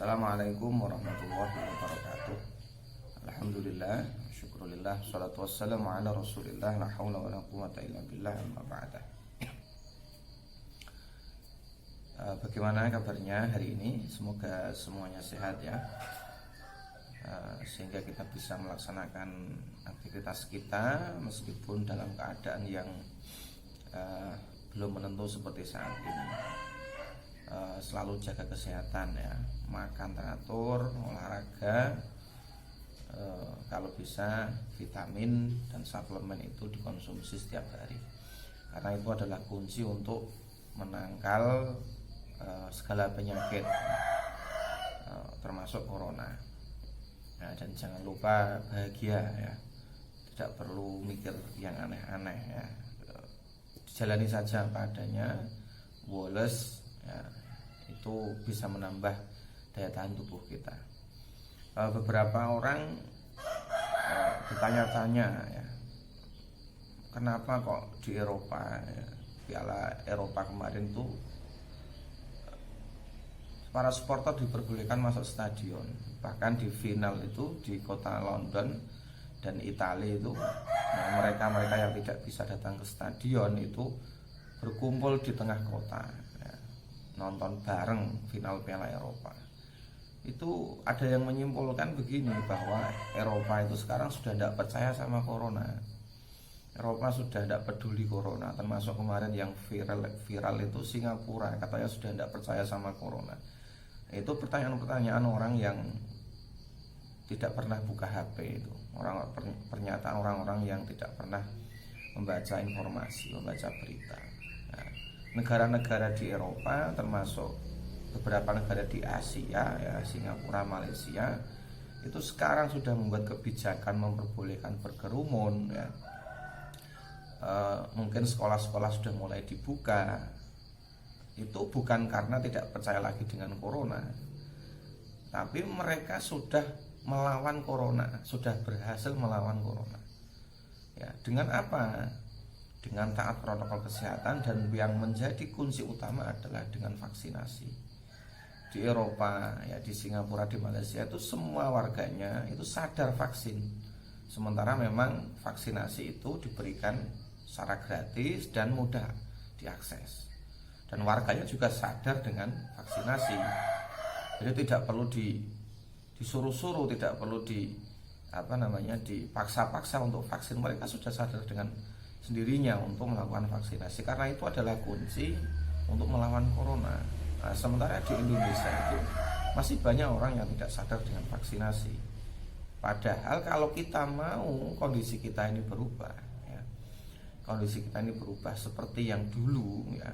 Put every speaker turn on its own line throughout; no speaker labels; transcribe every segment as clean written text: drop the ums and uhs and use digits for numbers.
Assalamualaikum warahmatullahi wabarakatuh. Alhamdulillah, syukurillah, salatu wassalamu ala rasulillah, la hawla wa la quwata illa billah, amma ba'da. Bagaimana kabarnya hari ini? Semoga semuanya sehat ya, sehingga kita bisa melaksanakan aktivitas kita meskipun dalam keadaan yang belum menentu seperti saat ini. Selalu jaga kesehatan ya, makan teratur, olahraga, kalau bisa vitamin dan suplemen itu dikonsumsi setiap hari, karena itu adalah kunci untuk menangkal segala penyakit, termasuk corona. Nah, dan jangan lupa bahagia ya, tidak perlu mikir yang aneh-aneh ya, jalani saja apa adanya, woles ya, itu bisa menambah daya tahan tubuh kita. Beberapa orang bertanya-tanya ya, kenapa kok di Eropa ya, Piala Eropa kemarin tuh para supporter diperbolehkan masuk stadion, bahkan di final itu di kota London dan Italia itu, mereka yang tidak bisa datang ke stadion itu berkumpul di tengah kota ya, nonton bareng final Piala Eropa. Itu ada yang menyimpulkan begini, bahwa Eropa itu sekarang sudah tidak percaya sama corona. Eropa sudah tidak peduli corona, termasuk kemarin yang viral itu Singapura, katanya sudah tidak percaya sama corona. Itu pertanyaan-pertanyaan orang yang tidak pernah buka HP itu, pernyataan orang-orang yang tidak pernah membaca informasi, membaca berita. Nah, negara-negara di Eropa, termasuk beberapa negara di Asia ya, Singapura, Malaysia, itu sekarang sudah membuat kebijakan memperbolehkan berkerumun ya. Mungkin sekolah-sekolah sudah mulai dibuka. Itu bukan karena tidak percaya lagi dengan corona, tapi mereka sudah melawan corona, sudah berhasil melawan corona ya. Dengan apa? Dengan taat protokol kesehatan, dan yang menjadi kunci utama adalah dengan vaksinasi. Di Eropa ya, di Singapura, di Malaysia itu semua warganya itu sadar vaksin. Sementara memang vaksinasi itu diberikan secara gratis dan mudah diakses, dan warganya juga sadar dengan vaksinasi. Jadi tidak perlu disuruh-suruh, tidak perlu dipaksa-paksa untuk vaksin. Mereka sudah sadar dengan sendirinya untuk melakukan vaksinasi, karena itu adalah kunci untuk melawan corona. Nah, sementara di Indonesia itu masih banyak orang yang tidak sadar dengan vaksinasi. Padahal kalau kita mau kondisi kita ini berubah ya, kondisi kita ini berubah seperti yang dulu ya,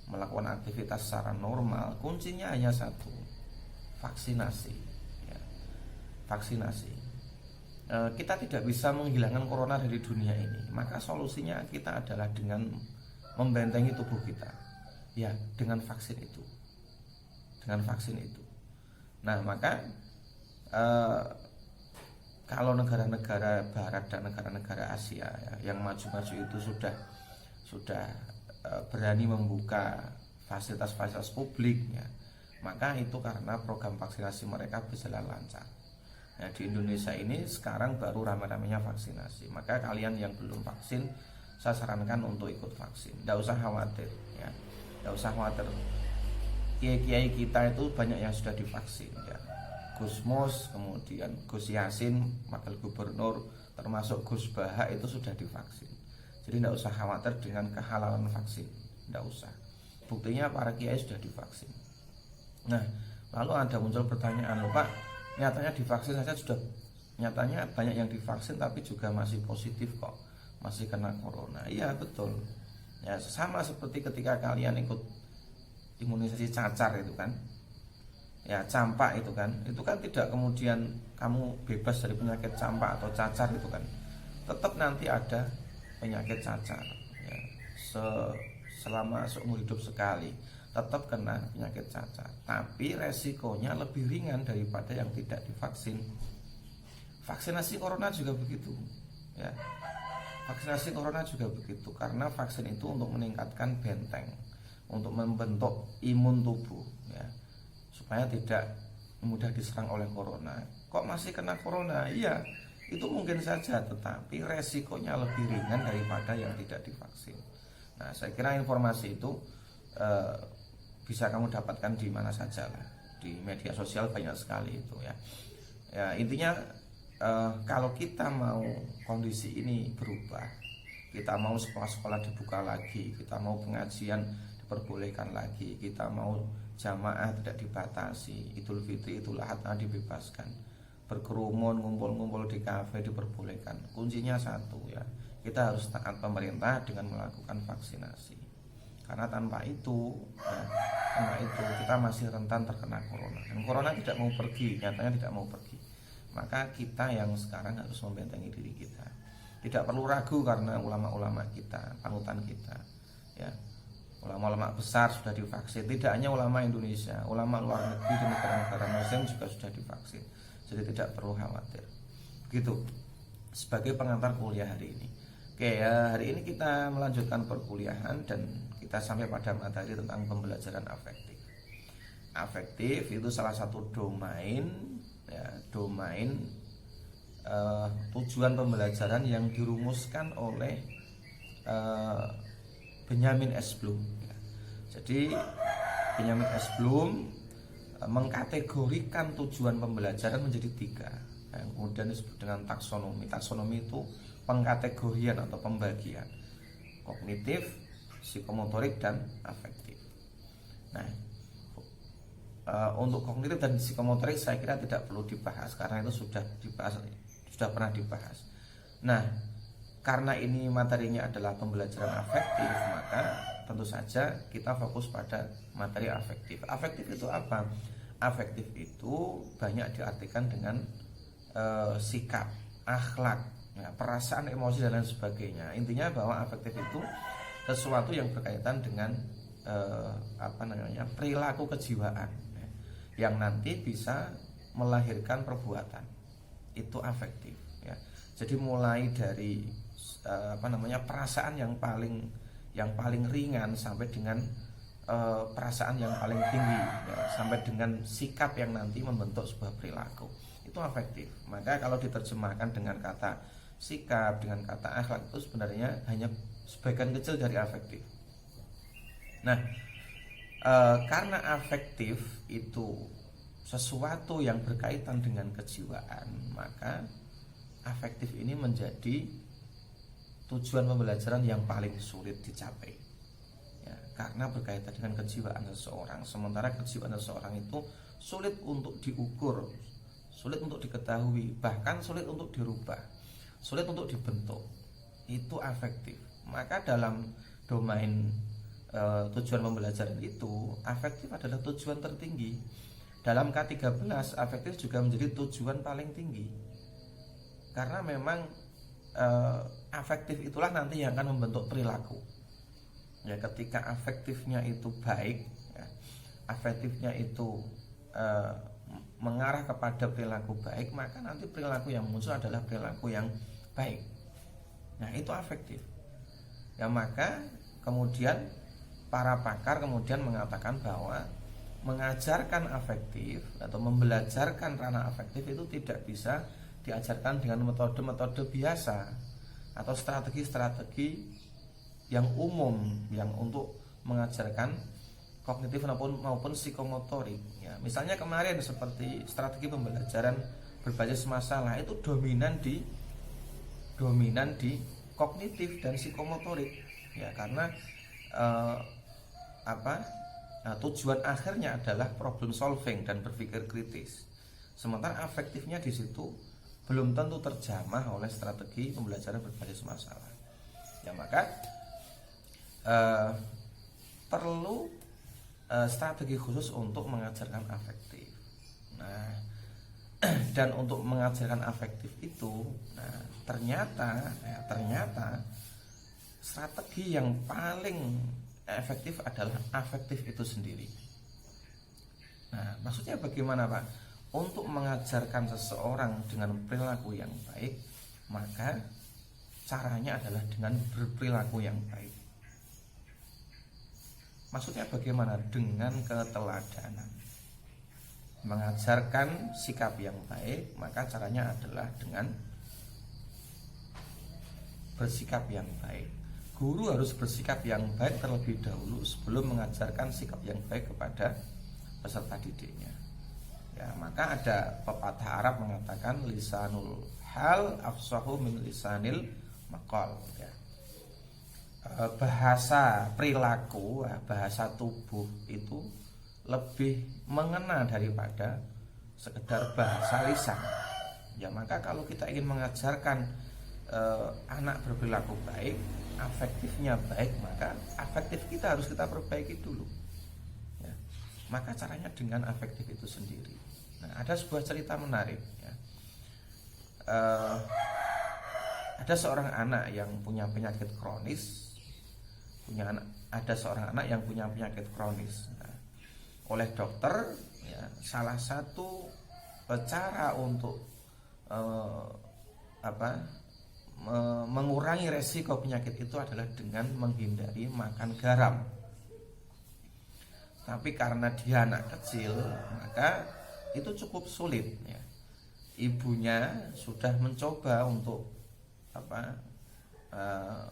melakukan aktivitas secara normal, kuncinya hanya satu, vaksinasi ya. Vaksinasi. Kita tidak bisa menghilangkan corona dari dunia ini, maka solusinya kita adalah dengan membentengi tubuh kita ya, dengan vaksin itu, Nah, maka kalau negara-negara Barat dan negara-negara Asia ya, yang maju-maju itu sudah berani membuka fasilitas-fasilitas publik ya, maka itu karena program vaksinasi mereka berjalan lancar. Nah, di Indonesia ini sekarang baru ramai-ramainya vaksinasi. Maka kalian yang belum vaksin, saya sarankan untuk ikut vaksin. Tidak usah khawatir ya, tidak usah khawatir. Kiai-kiai kita itu banyak yang sudah divaksin ya. Gus Mus, kemudian Gus Yasin, Wakil Gubernur, termasuk Gus Baha itu sudah divaksin. Jadi tidak usah khawatir dengan kehalalan vaksin, tidak usah. Buktinya para kiai sudah divaksin. Nah, lalu ada muncul pertanyaan, loh Pak, nyatanya divaksin saja sudah, nyatanya banyak yang divaksin tapi juga masih positif kok, masih kena corona. Iya betul ya, sama seperti ketika kalian ikut imunisasi cacar itu kan ya, campak itu kan tidak kemudian kamu bebas dari penyakit campak atau cacar itu kan, tetap nanti ada penyakit cacar ya, selama seumur hidup sekali tetap kena penyakit cacar, tapi resikonya lebih ringan daripada yang tidak divaksin. Vaksinasi corona juga begitu ya, vaksinasi corona juga begitu, karena vaksin itu untuk meningkatkan benteng, untuk membentuk imun tubuh ya, supaya tidak mudah diserang oleh corona. Kok masih kena corona? Iya, itu mungkin saja, tetapi resikonya lebih ringan daripada yang tidak divaksin. Nah, saya kira informasi itu bisa kamu dapatkan di mana saja lah. Di media sosial banyak sekali itu ya. Ya intinya kalau kita mau kondisi ini berubah, kita mau sekolah-sekolah dibuka lagi, kita mau pengajian diperbolehkan lagi, kita mau jamaah tidak dibatasi, Idul Fitri, Idul Adha dibebaskan, berkerumun, ngumpul-ngumpul di kafe diperbolehkan. Kuncinya satu ya, kita harus taat pemerintah dengan melakukan vaksinasi. Karena tanpa itu kita masih rentan terkena corona. Dan corona tidak mau pergi, nyatanya tidak mau pergi. Maka kita yang sekarang harus membentengi diri kita. Tidak perlu ragu karena ulama-ulama kita, panutan kita, ya. Ulama-ulama besar sudah divaksin. Tidak hanya ulama Indonesia, ulama luar negeri di negara-negara Muslim juga sudah divaksin. Jadi tidak perlu khawatir. Begitu sebagai pengantar kuliah hari ini. Oke ya, hari ini kita melanjutkan perkuliahan dan kita sampai pada materi tentang pembelajaran afektif. Afektif itu salah satu domain ya, tujuan pembelajaran yang dirumuskan oleh Benjamin S. Bloom ya. Jadi Benjamin S. Bloom mengkategorikan tujuan pembelajaran menjadi 3 yang kemudian disebut dengan taksonomi. Taksonomi itu pengkategorian atau pembagian kognitif, psikomotorik, dan afektif. Nah, untuk kognitif dan psikomotorik saya kira tidak perlu dibahas karena itu sudah pernah dibahas. Nah, karena ini materinya adalah pembelajaran afektif, maka tentu saja kita fokus pada materi afektif. Afektif itu apa? Afektif itu banyak diartikan dengan sikap, akhlak, ya, perasaan, emosi, dan lain sebagainya. Intinya bahwa afektif itu sesuatu yang berkaitan dengan perilaku kejiwaan ya, yang nanti bisa melahirkan perbuatan. Itu afektif ya. Jadi mulai dari perasaan yang paling ringan sampai dengan perasaan yang paling tinggi ya, sampai dengan sikap yang nanti membentuk sebuah perilaku. Itu afektif. Maka kalau diterjemahkan dengan kata sikap, dengan kata akhlak, itu sebenarnya hanya sebagian kecil dari afektif. Nah, karena afektif itu sesuatu yang berkaitan dengan kejiwaan, maka afektif ini menjadi tujuan pembelajaran yang paling sulit dicapai ya, karena berkaitan dengan kejiwaan seseorang. Sementara kejiwaan seseorang itu sulit untuk diukur, sulit untuk diketahui, bahkan sulit untuk dirubah, sulit untuk dibentuk. Itu afektif. Maka dalam domain tujuan pembelajaran itu, afektif adalah tujuan tertinggi. Dalam K13, afektif juga menjadi tujuan paling tinggi. Karena memang afektif itulah nanti yang akan membentuk perilaku. Ya, ketika afektifnya itu baik, ya, afektifnya itu mengarah kepada perilaku baik, maka nanti perilaku yang muncul adalah perilaku yang baik. Nah, itu afektif. Ya, maka kemudian para pakar kemudian mengatakan bahwa mengajarkan afektif atau membelajarkan ranah afektif itu tidak bisa diajarkan dengan metode-metode biasa atau strategi-strategi yang umum yang untuk mengajarkan kognitif maupun psikomotorik ya. Misalnya kemarin seperti strategi pembelajaran berbasis masalah itu dominan di kognitif dan psikomotorik ya, karena tujuan akhirnya adalah problem solving dan berpikir kritis. Sementara afektifnya di situ belum tentu terjamah oleh strategi pembelajaran berbasis masalah. Ya, maka perlu strategi khusus untuk mengajarkan afektif. Nah, dan untuk mengajarkan afektif itu, nah, ternyata strategi yang paling efektif adalah afektif itu sendiri. Nah, maksudnya bagaimana, Pak? Untuk mengajarkan seseorang dengan perilaku yang baik, maka caranya adalah dengan berperilaku yang baik. Maksudnya bagaimana? Dengan keteladanan. mengajarkan sikap yang baik, maka caranya adalah dengan bersikap yang baik. Guru harus bersikap yang baik terlebih dahulu sebelum mengajarkan sikap yang baik kepada peserta didiknya. Ya, maka ada pepatah Arab mengatakan lisanul hal afsahu min lisanil maqal. Ya. Bahasa perilaku, bahasa tubuh itu lebih mengena daripada sekedar bahasa lisan. Ya, maka kalau kita ingin mengajarkan anak berperilaku baik, afektifnya baik, maka afektif kita harus kita perbaiki dulu. Ya. Maka caranya dengan afektif itu sendiri. Nah, ada sebuah cerita menarik. Ya. Ada seorang anak yang punya penyakit kronis, ada seorang anak yang punya penyakit kronis. Nah, oleh dokter, ya, salah satu cara untuk mengurangi resiko penyakit itu adalah dengan menghindari makan garam. Tapi karena dia anak kecil, maka itu cukup sulit. Ya. Ibunya sudah mencoba untuk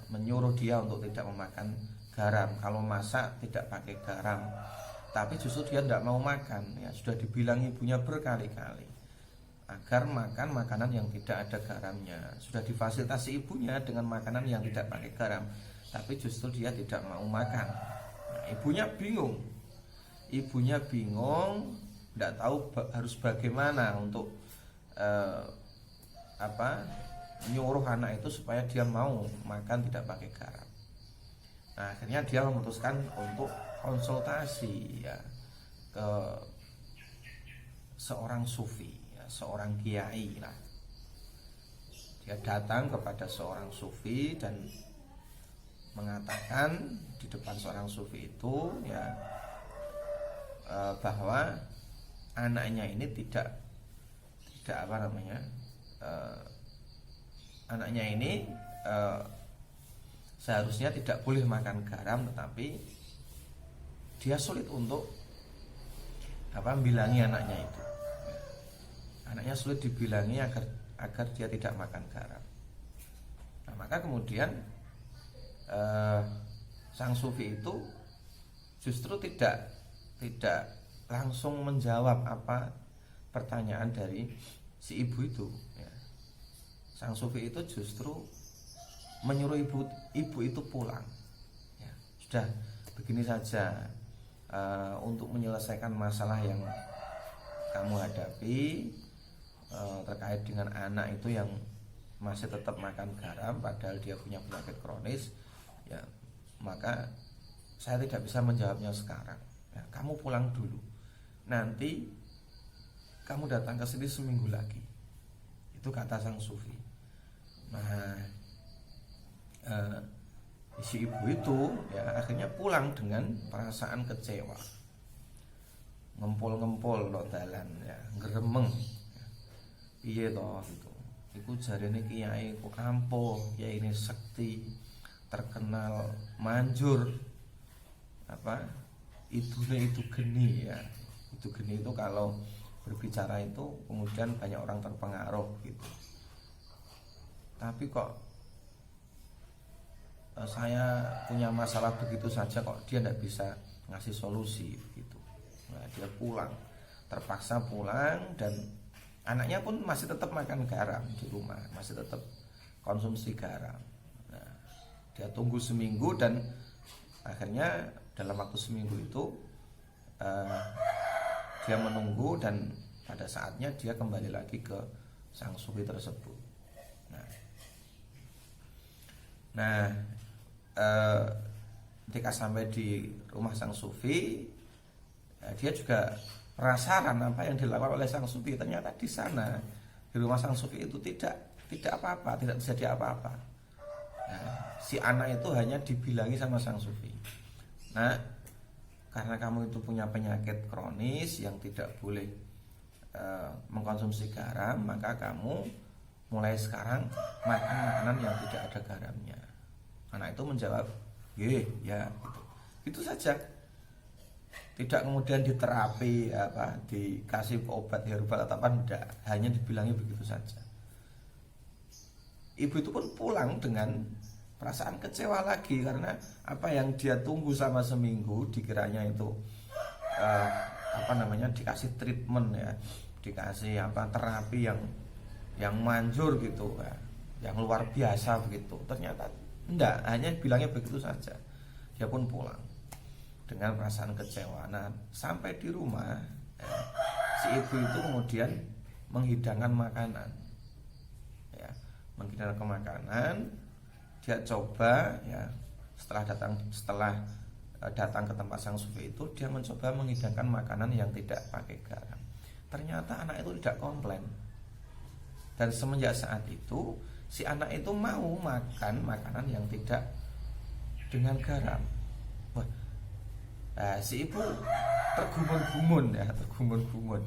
menyuruh dia untuk tidak memakan garam. Kalau masak tidak pakai garam, tapi justru dia tidak mau makan. Ya, sudah dibilang ibunya berkali-kali agar makan makanan yang tidak ada garamnya. Sudah difasilitasi ibunya dengan makanan yang tidak pakai garam, tapi justru dia tidak mau makan. Nah, ibunya bingung, tidak tahu harus bagaimana untuk nyuruh anak itu supaya dia mau makan tidak pakai garam. Nah, akhirnya dia memutuskan untuk konsultasi, ya, ke seorang sufi, seorang kiai lah. Dia datang kepada seorang sufi dan mengatakan di depan seorang sufi itu, ya, bahwa anaknya ini anaknya ini seharusnya tidak boleh makan garam, tetapi dia sulit untuk bilangi anaknya itu. Anaknya sulit dibilangi agar dia tidak makan garam. Nah, maka kemudian sang sufi itu justru tidak langsung menjawab apa pertanyaan dari si ibu itu. Ya. Sang sufi itu justru menyuruh ibu itu pulang. Ya, sudah begini saja, untuk menyelesaikan masalah yang kamu hadapi terkait dengan anak itu yang masih tetap makan garam padahal dia punya penyakit kronis, ya, maka saya tidak bisa menjawabnya sekarang. Ya, kamu pulang dulu, nanti kamu datang ke sini seminggu lagi. Itu kata sang sufi. Nah, si ibu itu, ya, akhirnya pulang dengan perasaan kecewa, ngempol-ngempol lo dalan, ya, ngeremeng. Piye toh gitu. Iku jarene kiai ku ampuh, kiai ini sekti, terkenal manjur. Idune itu geni, ya. Itu geni itu kalau berbicara itu kemudian banyak orang terpengaruh gitu. Tapi kok saya punya masalah begitu saja kok dia tidak bisa ngasih solusi gitu. Nah, dia pulang, terpaksa pulang, dan anaknya pun masih tetap makan garam di rumah, masih tetap konsumsi garam. Nah, dia tunggu seminggu dan akhirnya dalam waktu seminggu itu dia menunggu dan pada saatnya dia kembali lagi ke sang sufi tersebut. Nah, ketika sampai di rumah sang sufi, dia juga penasaran apa yang dilakukan oleh sang sufi. Ternyata di sana, di rumah sang sufi itu tidak apa-apa, tidak terjadi apa-apa. Nah, si anak itu hanya dibilangi sama sang sufi, nah, karena kamu itu punya penyakit kronis yang tidak boleh mengkonsumsi garam, maka kamu mulai sekarang makan makanan yang tidak ada garamnya. Anak itu menjawab, ya, gitu. Itu saja. Tidak kemudian diterapi apa, dikasih obat herbal atau apa, enggak, hanya dibilangi begitu saja. Ibu itu pun pulang dengan perasaan kecewa lagi karena apa yang dia tunggu sama seminggu dikiranya itu apa namanya, dikasih treatment ya, dikasih apa, terapi yang manjur gitu ya, yang luar biasa begitu. Ternyata enggak, hanya bilangnya begitu saja. Dia pun pulang dengan perasaan kecewa. Nah, sampai di rumah ya, si ibu itu kemudian menghidangkan makanan ya, menghidangkan makanan. Dia coba ya, setelah datang ke tempat sang sufi itu, dia mencoba menghidangkan makanan yang tidak pakai garam. Ternyata anak itu tidak komplain. Dan semenjak saat itu si anak itu mau makan makanan yang tidak dengan garam. Wah, si ibu tergumun-gumun ya, tergumun-gumun.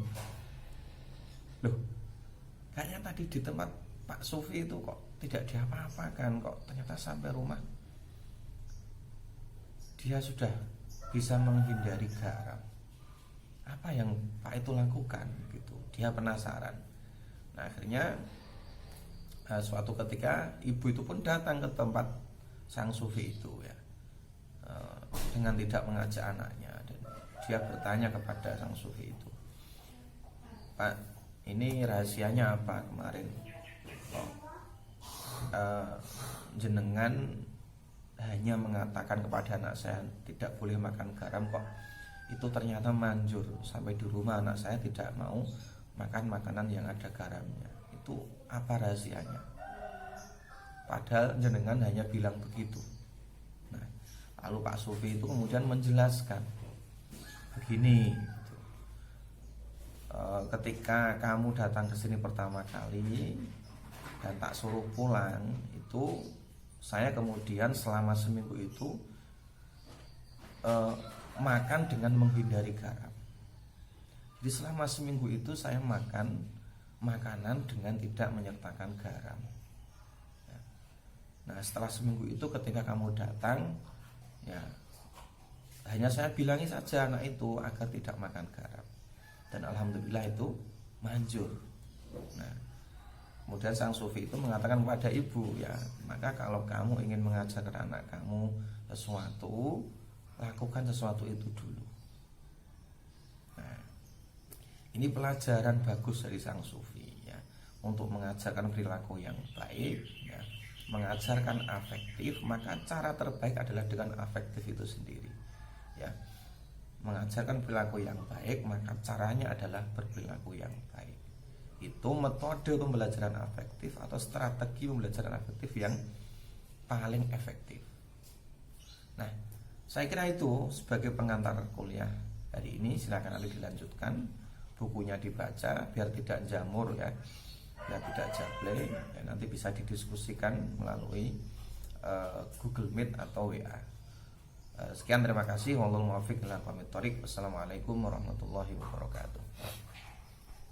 Loh, kayaknya tadi di tempat Pak Sufi itu kok tidak diapa-apakan, kok ternyata sampai rumah dia sudah bisa menghindari garam. Apa yang Pak itu lakukan gitu? Dia penasaran. Nah, akhirnya suatu ketika ibu itu pun datang ke tempat sang sufi itu ya, dengan tidak mengajak anaknya, dan dia bertanya kepada sang sufi itu, Pak, ini rahasianya apa kemarin? Oh, jenengan hanya mengatakan kepada anak saya tidak boleh makan garam, kok itu ternyata manjur sampai di rumah anak saya tidak mau makan makanan yang ada garamnya. Itu apa rahasianya? Padahal jenengan hanya bilang begitu. Nah, lalu Pak Sufi itu kemudian menjelaskan begini gitu. Ketika kamu datang ke sini pertama kali dan tak suruh pulang itu, saya kemudian selama seminggu itu makan dengan menghindari garam. Jadi selama seminggu itu saya makan makanan dengan tidak menyertakan garam. Nah, setelah seminggu itu ketika kamu datang ya, hanya saya bilangi saja anak itu agar tidak makan garam, dan alhamdulillah itu manjur. Nah, kemudian sang sufi itu mengatakan kepada ibu ya, maka kalau kamu ingin mengajarkan anak kamu sesuatu, lakukan sesuatu itu dulu. Nah, ini pelajaran bagus dari sang sufi ya, untuk mengajarkan perilaku yang baik ya, mengajarkan afektif. Maka cara terbaik adalah dengan afektif itu sendiri ya. Mengajarkan perilaku yang baik, maka caranya adalah berperilaku yang baik. Itu metode pembelajaran afektif atau strategi pembelajaran afektif yang paling efektif. Nah, saya kira itu sebagai pengantar kuliah hari ini. Silakan nanti dilanjutkan, bukunya dibaca biar tidak jamur ya, biar tidak jablay ya, nanti bisa didiskusikan melalui Google Meet atau WA. Sekian, terima kasih. Wallahul muwaffiq ila aqwamit thoriq. Wassalamualaikum warahmatullahi wabarakatuh.